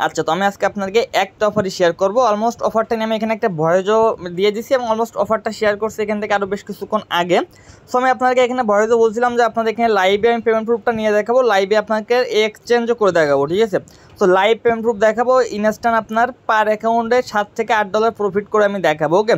আচ্ছা, তো আমি আজকে আপনাদেরকে একটা অফারই শেয়ার করব। অলমোস্ট অফারটা নিয়ে আমি এখানে একটা ভয়েসও দিয়ে দিছি এবং অলমোস্ট অফারটা শেয়ার করছি এখান থেকে আরও বেশ কিছুক্ষণ আগে। সো আমি আপনাদেরকে এখানে ভয়েসও বলছিলাম যে আপনাদের এখানে লাইভে আমি পেমেন্ট প্রুফটা নিয়ে দেখাবো, লাইভে আপনাকে এক্সচেঞ্জও করে দেখাবো, ঠিক আছে। তো লাইভ পেমেন্ট প্রুফ দেখাবো, ইনস্ট্যান্ট আপনার পার অ্যাকাউন্টে $7 থেকে $8 প্রফিট করে আমি দেখাবো, ওকে।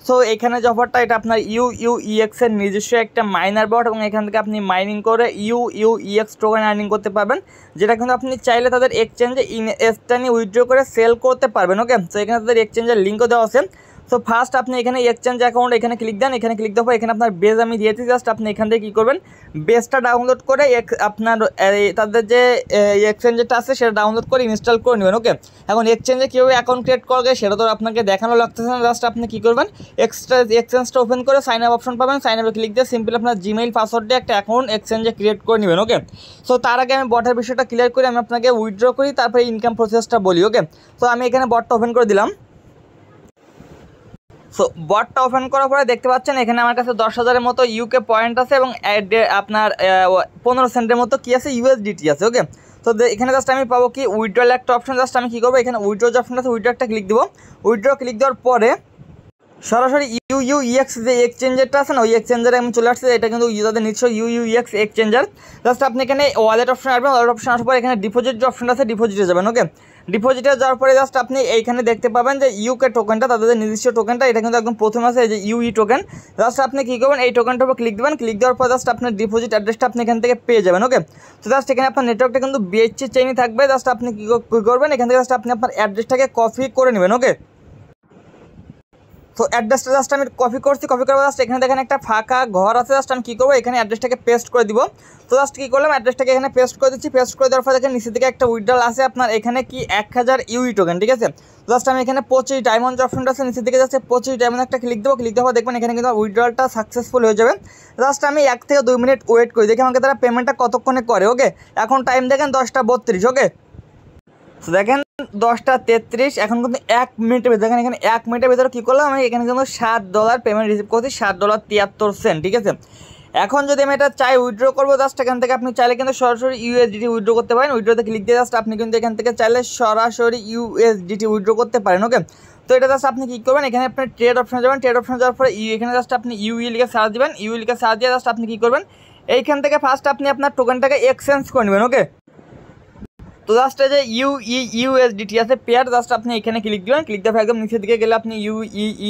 সো এখানে যে অফারটা, এটা আপনার UUEX এর নিজস্ব একটা মাইনার বট এবং এখান থেকে আপনি মাইনিং করে UUEX টোকেন আর্নিং করতে পারবেন, যেটা কিন্তু আপনি চাইলে তাদের এক্সচেঞ্জে ইনস্ট্যান্টলি উইথড্র করে সেল করতে পারবেন, ওকে। তো এখানে তাদের এক্সচেঞ্জের লিঙ্কও দেওয়া আছে। সো ফার্স্ট আপনি এখানে এক্সচেঞ্জ অ্যাকাউন্ট এখানে ক্লিক দেন, এখানে ক্লিক দেওয়ার পর এখানে আপনার বেজ আমি দিয়েছি, জাস্ট আপনি এখান থেকে কী করবেন, বেজটা ডাউনলোড করে আপনার তাদের যে এক্সচেঞ্জটা আছে সেটা ডাউনলোড করে ইনস্টল করে নেবেন, ওকে। এখন এক্সচেঞ্জে কীভাবে অ্যাকাউন্ট ক্রিয়েট করবে সেটা তো আপনাকে দেখানো লাগতেছে না, জাস্ট আপনি কী করবেন, এক্সচেঞ্জটা ওপেন করে সাইন আপ অপশন পাবেন, সাইন আপে ক্লিক দিয়ে সিম্পল আপনার জিমেইল পাসওয়ার্ড দিয়ে একটা অ্যাকাউন্ট এক্সচেঞ্জে ক্রিয়েট করে নেবেন, ওকে। সো তার আগে আমি বটের বিষয়টা ক্লিয়ার করে আমি আপনাকে উইথড্র করি, তারপরে ইনকাম প্রসেসটা বলি, ওকে। তো আমি এখানে বটটা ওপেন করে দিলাম। সো বটটা ওপেন করার পরে দেখতে পাচ্ছেন এখানে আমার কাছে 10,000-এর মতো ইউকে পয়েন্ট আছে এবং আপনার 15 সেন্টের মতো কী আছে, USDT আছে, ওকে। তো এখানে জাস্ট আমি পাবো কি উইথড্রল একটা অপশন, জাস্ট আমি কী করবো, এখানে উইথড্র যে অপশন আছে উইথড্র একটা ক্লিক দেবো। উইথড্র ক্লিক দেওয়ার পরে সরাসরি UUEX যে এক্সচেঞ্জারটা আছে না, ওই এক্সচেঞ্জারে আমি চলে আসছে, এটা কিন্তু তাদের নিজস্ব UUEX এক্সচেঞ্জার। জাস্ট আপনি এখানে ওয়ালেট অপশন আসবেন, ওয়ালেট অপশন আসার পর এখানে ডিপোজিট যে অপশনটা আছে ডিপোজিটে যাবেন, ওকে। ডিপোজিটে যাওয়ার পরে জাস্ট আপনি এইখানে দেখতে পাবেন যে ইউকে টোকেনটা, তাদের নিজস্ব টোকেনটা, এটা কিন্তু একদম প্রথমে আছে, এই যে UE টোকেন। জাস্ট আপনি কী করবেন, এই টোকেনটার উপর ক্লিক দেবেন, ক্লিক দেওয়ার পর জাস্ট আপনার ডিপোজিট অ্যাড্রেসটা আপনি এখান থেকে পেয়ে যাবেন, ওকে। তো জাস্ট এখানে আপনার নেটওয়ার্কটা কিন্তু BHC চেইনই থাকবে, জাস্ট আপনি কী করবেন, এখান থেকে জাস্ট আপনি আপনার অ্যাড্রেসটাকে কপি করে নেবেন, ওকে। তো অ্যাড্রেসটা জাস্ট আমি কপি করছি, কপি করে জাস্ট এখানে দেখেন একটা ফাঁকা ঘর আছে, জাস্ট আমি কী করবো, এখানে অ্যাড্রেসটাকে পেস্ট করে দিব। তো জাস্ট কী করলাম, অ্যাড্রেসটাকে এখানে পেস্ট করে দিচ্ছি, পেস্ট করে দেওয়ার পর দেখেন নিচের দিকে একটা উইথড্রল আছে আপনার এখানে কি 1000 UE টোকেন, ঠিক আছে। জাস্ট আমি এখানে 25 ডায়মন্ড যে অপশনটা আছে নিচের দিকে যাচ্ছে 25 ডায়মন্ড একটা ক্লিক দেবো, ক্লিক দেওয়ার দেখবেন এখানে কিন্তু উইথড্রলটা সাকসেসফুল হয়ে যাবে। জাস্ট আমি 1 থেকে 2 মিনিট ওয়েট করি, দেখি আমাকে তারা পেমেন্টটা কতক্ষণে করে, ওকে। এখন টাইম দেখেন 10:32, ওকে। তো দেখেন 10:33, এখন কিন্তু 1 মিনিটের ভিতরে, দেখেন এখানে 1 মিনিটের ভিতরে কী করলাম, আমি এখানে কিন্তু $7 পেমেন্ট রিসিভ করছি, $7.73, ঠিক আছে। এখন যদি আমি এটা চাই উইথড্র করবো, জাস্ট এখান থেকে আপনি চাইলে কিন্তু সরাসরি USDT উইথড্র করতে পারেন। উইথড্রোতে ক্লিক দিয়ে জাস্ট আপনি কিন্তু এখান থেকে চাইলে সরাসরি USDT উইথড্র করতে পারেন, ওকে। তো এটা জাস্ট আপনি কী করবেন, এখানে আপনি ট্রেড অপশনে যাবেন, ট্রেড অপশনে যাওয়ার পরে এখানে জাস্ট আপনি UE লিখে সার্চ দেবেন, UE লিখে সার্চ দিয়ে জাস্ট আপনি কী করবেন, এইখান থেকে ফার্স্ট আপনি আপনার টোকেনটাকে এক্সচেঞ্জ করে নেবেন, ওকে। তো জাস্ট এই যে USDT আছে পেয়ার, জাস্ট আপনি এখানে ক্লিক দেবেন, ক্লিক দেওয়ার একদম নিচের দিকে গেলে আপনি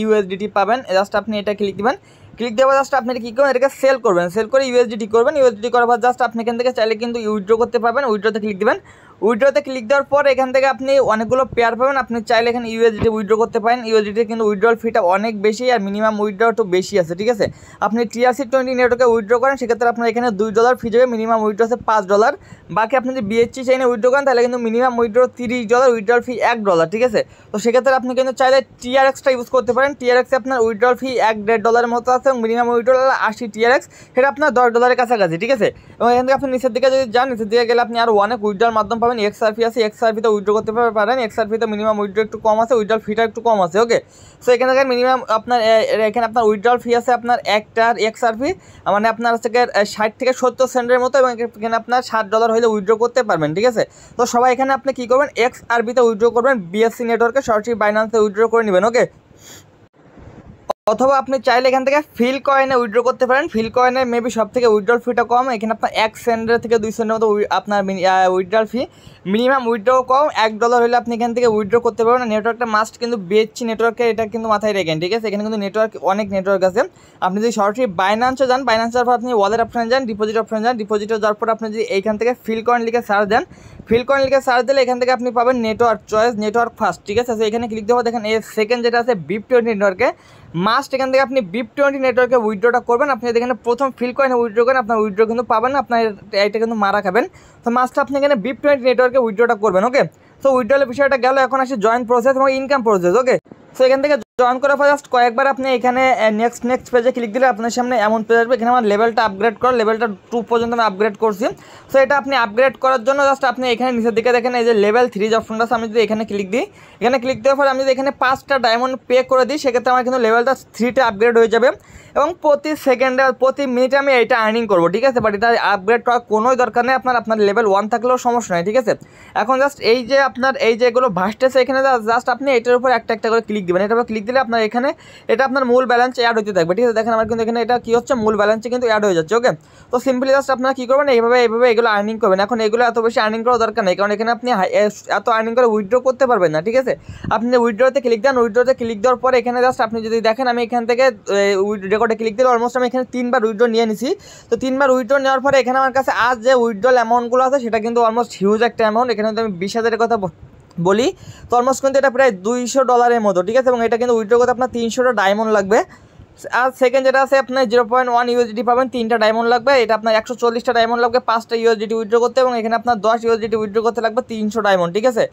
USDT পাবেন, জাস্ট আপনি এটা ক্লিক দেবেন। ক্লিক দেওয়ার জাস্ট আপনি কী করবেন, এটাকে সেল করবেন, সেল করে USDT করবেন। USDT করার পর জাস্ট আপনি এখান থেকে চাইলে কিন্তু উইথড্র করতে পারবেন, উইথড্রোতে ক্লিক দেবেন। উইথড্রোতে ক্লিক দেওয়ার পর এখান থেকে আপনি অনেকগুলো পেয়ার পাবেন, আপনি চাইলে এখানে USDT উইথড্র করতে পারেন। USDT কিন্তু উইথড্রল ফিটা অনেক বেশি আর মিনিমাম উইথড্র একটু বেশি আছে, ঠিক আছে। আপনি TRC20 নেটওয়ার্কে উইথড্র করেন সেক্ষেত্রে আপনার এখানে $2 ফি যাবে, মিনিমাম উইথড্র আছে $5। বাকি আপনি যদি BHC চাইনে উইথড্র করেন তাহলে কিন্তু মিনিমাম উইথড্র $30, উইথড্রল ফি $1, ঠিক আছে। তো সেক্ষেত্রে আপনি কিন্তু চাইলে TRXটা ইউজ করতে পারেন। TRX আপনার উইথড্রল ফি $1-1.5 মতো আছে এবং মিনিমাম উইথড্রল 80 TRX, সেটা আপনার $10 কাছাকাছি, ঠিক আছে। এবং এখান থেকে আপনি নিচের দিকে যদি যান, নিচের দিকে গেলে আপনি আরও অনেক উইথড্রল মাধ্যম পাবেন। XRP আছে, XRPতে উইথড্র করতে পারেন, XRPতে মিনিমাম উইথড্র একটু কম আছে, উইথড্রল ফিটা একটু কম আছে, ওকে। সো এখানে দেখেন মিনিমাম আপনার এখানে আপনার উইথড্রল ফি আছে আপনার একটার XRP মানে আপনার হচ্ছে 60 থেকে 70 সেন্টের মতো, এবং এখানে আপনার $7 হলে উইথড্র করতে পারবেন, ঠিক আছে। তো সবাই এখানে আপনি কী করবেন, XRPতে উইথড্র করবেন, BSC নেটওয়ার্কে সরাসরি বাইন্যান্সে উইথড্র করে নেবেন, ওকে। অথবা আপনি চাইলে এখান থেকে ফিল কয়েনে উইথড্র করতে পারেন। ফিল কয়েনে মেবি সব থেকে উইথড্রল ফিটা কম, এখানে আপনার 1 সেন্টের থেকে 2 সেন্টের মতো আপনার উইথড্রল ফি, মিনিমাম উইথড্র কম $1 হলে আপনি এখান থেকে উইথড্র করতে পারবেন। নেটওয়ার্কটা মাস্ট কিন্তু BHC নেটওয়ার্কে, এটা কিন্তু মাথায় রেখেন, ঠিক আছে। এখানে কিন্তু নেটওয়ার্ক অনেক নেটওয়ার্ক আছে। আপনি যদি সরাসরি বাইন্যান্সে যান, বাইন্যান্স যাওয়ার পর আপনি ওয়ালেট অপশনে যান, ডিপোজিট অপশনে যান, ডিপোজিটে যাওয়ার পর আপনি যদি এইখান থেকে ফিল কয়েন লিখে সার্চ দেন, ফিল কয়েন লিখে সার্চ দিলে এখান থেকে আপনি পাবেন নেটওয়ার্ক চয়েস, নেটওয়ার্ক ফার্স্ট, ঠিক আছে। এখানে ক্লিক দেওয়া দেখেন এই সেকেন্ড যেটা আছে BIP20 নেটওয়ার্কে, মাস্ট এখান থেকে আপনি BIP20 নেটওয়ার্কে উইথড্রটা করবেন। আপনি এখানে প্রথম ফিল কয়েনে উইথড্র করেন, আপনার উইথড্র কিন্তু পাবেন না, আপনার এটা কিন্তু মারা খাবেন। তো মাস্ট আপনি এখানে BIP20 নেটওয়ার্কে উইথড্রটা করবেন, ওকে। সো উইথড্রলের বিষয়টা গেল, এখন আসে জয়েন প্রসেস এবং ইনকাম প্রসেস, ওকে। সো এখান থেকে অন করার পর জাস্ট কয়েকবার আপনি এখানে নেক্সট পেজে ক্লিক দিলে আপনার সামনে এমন পেজ আসবে। এখানে আমার লেভেলটা আপগ্রেড করা, লেভেলটা 2 পর্যন্ত আমি আপগ্রেড করছি। সো এটা আপনি আপগ্রেড করার জন্য জাস্ট আপনি এখানে নিচের দিকে দেখেন এই যে লেভেল 3 যে অপশনটা আছে, আমি যদি এখানে ক্লিক দিই, এখানে ক্লিক দেওয়ার পর আমি যদি এখানে 5টা ডায়মন্ড পে করে দিই, সেক্ষেত্রে আমার কিন্তু লেভেলটা 3তে আপগ্রেড হয়ে যাবে এবং প্রতি সেকেন্ডে প্রতি মিনিটে আমি এটা আর্নিং করবো, ঠিক আছে। বাট এটা আপগ্রেড করার কোনোই দরকার নেই, আপনার লেভেল 1 থাকলেও সমস্যা নেই, ঠিক আছে। এখন জাস্ট এই যে আপনার এই যে এগুলো ভাসতেছে এখানে জাস্ট আপনি এটার উপর একটা একটা করে ক্লিক দেবেন। এটার উপর ক্লিক দিলে আপনার এখানে এটা আপনার মূল ব্যালেন্সে অ্যাড হতে থাকবে, ঠিক আছে। দেখেন আমার কিন্তু এখানে এটা কী হচ্ছে, মূল ব্যালেন্সে কিন্তু অ্যাড হয়ে যাচ্ছে। ওকে, তো সিম্পলি জাস্ট আপনারা কী করবেন, এইভাবে এগুলো আর্নিং করবেন। এখন এগুলো এত বেশি আর্নিং করার দরকার নেই, কারণ এখানে আপনি এত আর্নিং করে উইথড্র করতে পারবেন না, ঠিক আছে। আপনি উইথড্রতে ক্লিক দেন, উইথড্রতে ক্লিক দেওয়ার পরে এখানে জাস্ট আপনি যদি দেখেন আমি এখান থেকে রেকর্ডে ক্লিক দিলে অলমোস্ট আমি এখানে 3বার উইথড্র নিয়ে নিছি। তো 3বার উইথড্র নেওয়ার পরে এখানে আমার কাছে আজ যে উইথড্রল অ্যামাউন্টগুলো আছে সেটা কিন্তু অলমোস্ট হিউজ একটা অ্যামাউন্ট। এখানে তো আমি 20,000-এর কথা বলি, তো অলমোস্ট কিন্তু এটা প্রায় $200 মতো, ঠিক আছে। এবং এটা কিন্তু উইথড্র করতে আপনার 300টা ডায়মন্ড লাগবে। আর সেকেন্ড যেটা আছে আপনার 0.1 USDT পাবেন, 3টা ডায়মন্ড লাগবে। এটা আপনার 140টা ডায়মন্ড লাগবে 5টা USDT উইথড্র করতে, এবং এখানে আপনার 10 USDT উইথড্র করতে লাগবে 300 ডায়মন্ড, ঠিক আছে।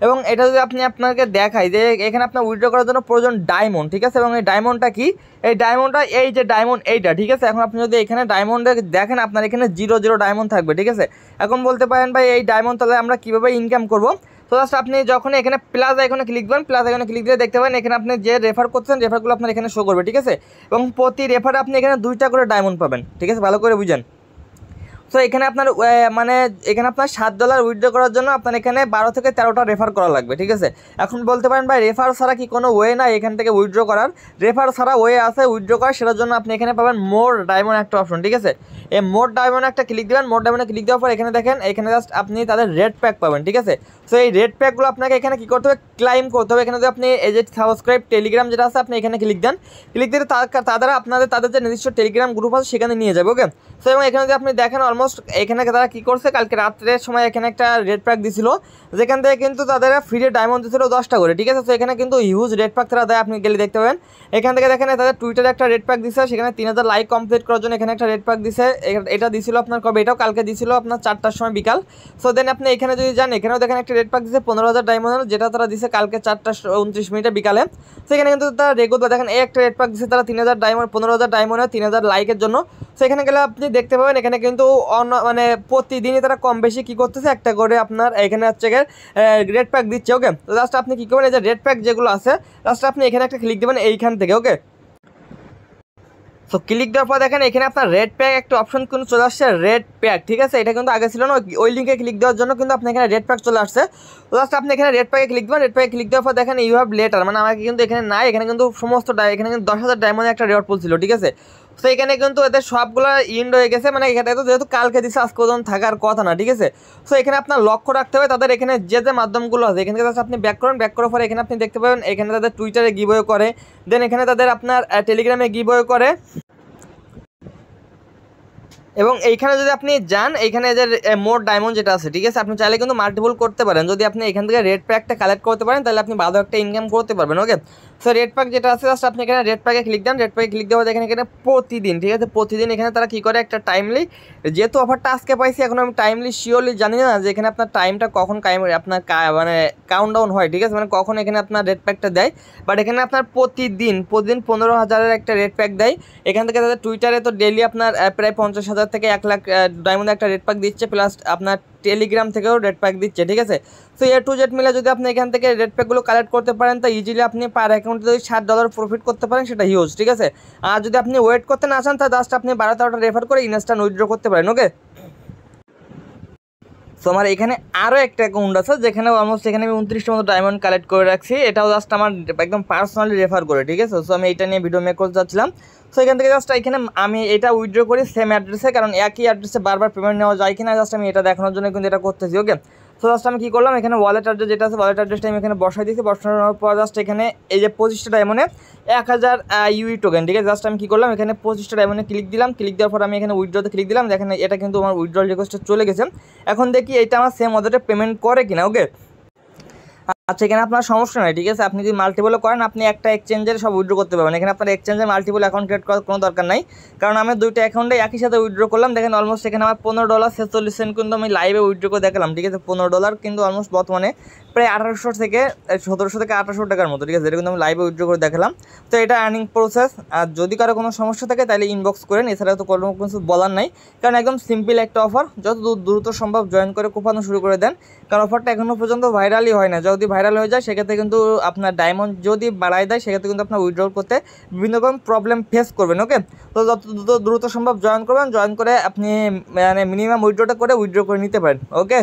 এবং এটা যদি আপনাকে দেখাই যে এখানে আপনার উইথড্র করার জন্য প্রয়োজন ডায়মন্ড, ঠিক আছে। এবং এই ডায়মন্ডটা কি, এই ডায়মন্ডটা এই যে ডায়মন্ড এইটা, ঠিক আছে। এখন আপনি যদি এখানে ডায়মন্ডে দেখেন আপনার এখানে 0 ডায়মন্ড থাকবে, ঠিক আছে। এখন বলতে পারেন ভাই এই ডায়মন্ড তাহলে আমরা কীভাবে ইনকাম করবো। তো জাস্ট আপনি যখন এখানে প্লাস আইকনে ক্লিক দেবেন, প্লাস আইকনে ক্লিক দিয়ে দেখতে পাবেন এখানে আপনি যে রেফার করছেন রেফারগুলো আপনার এখানে শো করবে, ঠিক আছে। এবং প্রতি রেফারে আপনি এখানে 2টা করে ডায়মন্ড পাবেন, ঠিক আছে, ভালো করে বুঝেন। সো এখানে আপনার মানে এখানে আপনার $7 উইথড্র করার জন্য আপনার এখানে 12 থেকে 13টা রেফার করা লাগবে, ঠিক আছে। এখন বলতে পারেন ভাই রেফার ছাড়া কি কোনো ওয়ে না এখান থেকে উইথড্র করার? রেফার ছাড়া ওয়ে আছে উইথড্র করার, সেটার জন্য আপনি এখানে পাবেন মোর ডায়মন্ড একটা অপশন, ঠিক আছে। এই মোর ডায়মন্ড একটা ক্লিক দেবেন, মোর ডায়মন্ডে ক্লিক দেওয়ার পর এখানে দেখেন এখানে জাস্ট আপনি তাদের রেড প্যাক পাবেন, ঠিক আছে। সো এই রেড প্যাকগুলো আপনাকে এখানে কী করতে হবে, ক্লাইম করতে হবে। এখানে যদি আপনি এই যে সাবস্ক্রাইব টেলিগ্রাম যেটা আছে আপনি এখানে ক্লিক দেন, ক্লিক দিলে তারা তাদের যে নির্দিষ্ট টেলিগ্রাম গ্রুপ আছে সেখানে নিয়ে যাবে। ওকে, সো এবং এখানে যদি আপনি দেখেন অলমোস্ট এখানে তারা কী করছে, কালকে রাত্রের সময় এখানে একটা রেড প্যাক দিছিল, যেখান থেকে কিন্তু তাদের ফ্রি ডায়মন্ড দিছিল 10টা করে, ঠিক আছে। তো এখানে কিন্তু হিউজ রেড প্যাক তারা দেয়, আপনি গেলে দেখতে পাবেন। এখান থেকে দেখেন তাদের টুইটারে একটা রেড প্যাক দিছে, সেখানে 3000 লাইক কমপ্লিট করার জন্য এখানে একটা রেড প্যাক দিছে। এটা দিছিল আপনার কবে, এটাও কালকে দিছিল আপনার 4টার সময় বিকাল। সো দেন আপনি এখানে যদি যান এখানেও দেখেন একটা রেড প্যাক দিছে 15,000 ডায়মন্ড, যেটা তারা দিছে কালকে 4:29 বিকালে। সেখানে কিন্তু তারা রেগুলার দেখেন এই একটা রেড প্যাক দিছে তারা 3,000 ডায়মন্ড, 15,000 ডায়মন্ড, 3,000 লাইকের জন্য। সেখানে গেলে আপনি দেখতে পাবেন এখানে কিন্তু মানে প্রতিদিনই তারা কম বেশি কী করতেছে একটা করে আপনার এখানে হচ্ছে রেড প্যাক দিচ্ছে। ওকে, তো জাস্ট আপনি কী করবেন, এই যে রেড প্যাক যেগুলো আছে জাস্ট আপনি এখানে একটা ক্লিক দেবেন এইখান থেকে। ওকে, সো ক্লিক দেওয়ার পর দেখেন এখানে আপনার রেড প্যাক একটা অপশন কিন্তু চলে আসছে, রেড প্যাক, ঠিক আছে। এটা কিন্তু আগে ছিল না, ওই লিঙ্কে ক্লিক দেওয়ার জন্য কিন্তু আপনি এখানে রেড প্যাক চলে আসছে। তো জাস্ট আপনি এখানে রেড প্যাকে ক্লিক দেবেন, রেড প্যাকে ক্লিক দেওয়ার পর দেখেন ইউ হ্যাভ লেটার, মানে আমাকে কিন্তু এখানে নাই, এখানে কিন্তু সমস্ত এখানে কিন্তু 10,000 ডায়মন্ডের একটা রেওয়ার্ড পুল ছিল, ঠিক আছে। তো এখানে কিন্তু এদের সবগুলো ইন্ড হয়ে গেছে, মানে এখানে তো যেহেতু কালকে দিচ্ছে আজকে পর্যন্ত থাকার কথা না, ঠিক আছে। সো এখানে আপনার লক্ষ্য রাখতে হবে তাদের এখানে যে মাধ্যমগুলো আছে এখানে জাস্ট আপনি ব্যাক করেন, ব্যাক করার পরে এখানে আপনি দেখতে পাবেন এখানে তাদের টুইটারে গিভওয়ে করে, দেন এখানে তাদের আপনার টেলিগ্রামে গিভওয়ে করে। এবং এইখানে যদি আপনি যান এইখানে যে মোর ডায়মন্ড যেটা আছে, ঠিক আছে, আপনি চাইলে কিন্তু মাল্টিপল করতে পারেন। যদি আপনি এখান থেকে রেড প্যাকটা কালেক্ট করতে পারেন তাহলে আপনি ভালো একটা ইনকাম করতে পারবেন। ওকে, সো রেড প্যাক যেটা আছে জাস্ট আপনি এখানে রেড প্যাকে ক্লিক দেন, রেড প্যাকে ক্লিক দেওয়া দেখেন এখানে প্রতিদিন, ঠিক আছে, প্রতিদিন এখানে তারা কী করে একটা টাইমলি, যেহেতু অফারটা আজকে পাইছি এখন আমি টাইমলি শিওরলি জানি না যে এখানে আপনার টাইমটা কখন আপনার মানে কাউন্টডাউন হয়, ঠিক আছে, মানে কখন এখানে আপনার রেড প্যাকটা দেয়। বাট এখানে আপনার প্রতিদিন 15,000-এর একটা রেড প্যাক দেয়। এখান থেকে তাদের টুইটারে তো ডেলি আপনার প্রায় 50,000 থেকে 1 লাখ ডায়মন্ডে একটা রেড প্যাক দিচ্ছে, প্লাস আপনার টেলিগ্রাম থেকেও রেড প্যাক দিচ্ছে, ঠিক আছে। সো এ টু জেড মিলে যদি আপনি এখান থেকে রেড প্যাকগুলো কালেক্ট করতে পারেন তো ইজিলি আপনি পার অ্যাকাউন্টে যদি $7 প্রফিট করতে পারেন সেটা হিউজ, ঠিক আছে। আর যদি আপনি ওয়েট করতে না চান তাহলে জাস্ট আপনি 12-13টা রেফার করে ইনস্ট্যান্ট উইথড্র করতে পারেন। ওকে, সো আমার এখানে আরও একটা অ্যাকাউন্ট আছে যেখানে অলমোস্ট এখানে আমি 29টার মতো ডায়মন্ড কালেক্ট করে রাখছি, এটাও জাস্ট আমার একদম পার্সোনালি রেফার করে, ঠিক আছে। সো আমি এটা নিয়ে ভিডিও মেক করতে চাচ্ছিলাম। সো এখান থেকে জাস্ট এখানে আমি এটা উইথড্র করি সেম অ্যাড্রেসে, কারণ একই অ্যাড্রেসে বারবার পেমেন্ট নেওয়া যায় কিনা জাস্ট আমি এটা দেখানোর জন্য কিন্তু এটা করতেছি। ওকে, সো জাস্ট আমি কী করলাম এখানে ওয়ালেট অ্যাড্রেস যেটা আছে ওয়ালেট অ্যাড্রেসটা আমি এখানে বসাই দিয়েছি, বসানোর পর জাস্ট এখানে এই যে 25টা ডায়মন্ডে 1000 ইউই টোকেন, ঠিক আছে। জাস্ট আমি কী করলাম এখানে 25টা ডায়মন্ডে ক্লিক দিলাম, ক্লিক দেওয়ার পর আমি এখানে উইথড্রতে ক্লিক দিলাম, দেখেন এটা কিন্তু আমার উইথড্রল রিকোয়েস্টে চলে গেছে। এখন দেখি এটা আমার সেম ওয়ালেটে পেমেন্ট করে কিনা। ওকে, আচ্ছা, এখানে আপনার সমস্যা নাই, ঠিক আছে। আপনি যদি মাল্টিপলও করেন আপনি একটা এক্সচেঞ্জের সব উইথড্র করতে পারবেন। এখানে আপনার এক্সচেঞ্জে মাল্টিপল অ্যাকাউন্ট ক্রিয়েট করার কোনো দরকার নাই, কারণ আমি দুইটা অ্যাকাউন্টে একই সাথে উইথড্র করলাম। দেখেন অলমোস্ট এখানে আমার $15.46 কিন্তু আমি লাইভে উইথড্র করে দেখালাম, ঠিক আছে। $15 কিন্তু অলমোস্ট বর্তমানে প্রায় 1800 থেকে 1700 থেকে 1800 টাকার মতো, ঠিক আছে। যেটা কিন্তু আমি লাইভে উইথড্র করে দেখালাম। তো এটা আর্নিং প্রসেস। আর যদি কারো কোনো সমস্যা থাকে তাহলে ইনবক্স করেন, এছাড়া তো কোনো কিছু বলার নাই, কারণ একদম সিম্পল একটা অফার। যত দ্রুত সম্ভব জয়েন করে কোপানো শুরু করে দেন, কারণ অফারটা এখনও পর্যন্ত ভাইরালই হয় না। যদি ভাইরাল হয়ে যায় সেক্ষেত্রে কিন্তু আপনার ডায়মন্ড যদি বাড়ায় দেয় সেক্ষেত্রে কিন্তু আপনার উইথড্র করতে বিভিন্ন রকম প্রবলেম ফেস করবেন। ওকে, তো যত দ্রুত সম্ভব জয়েন করবেন, জয়েন করে আপনি মানে মিনিমাম উইথড্রটা করে উইথড্র করে নিতে পারেন। ওকে।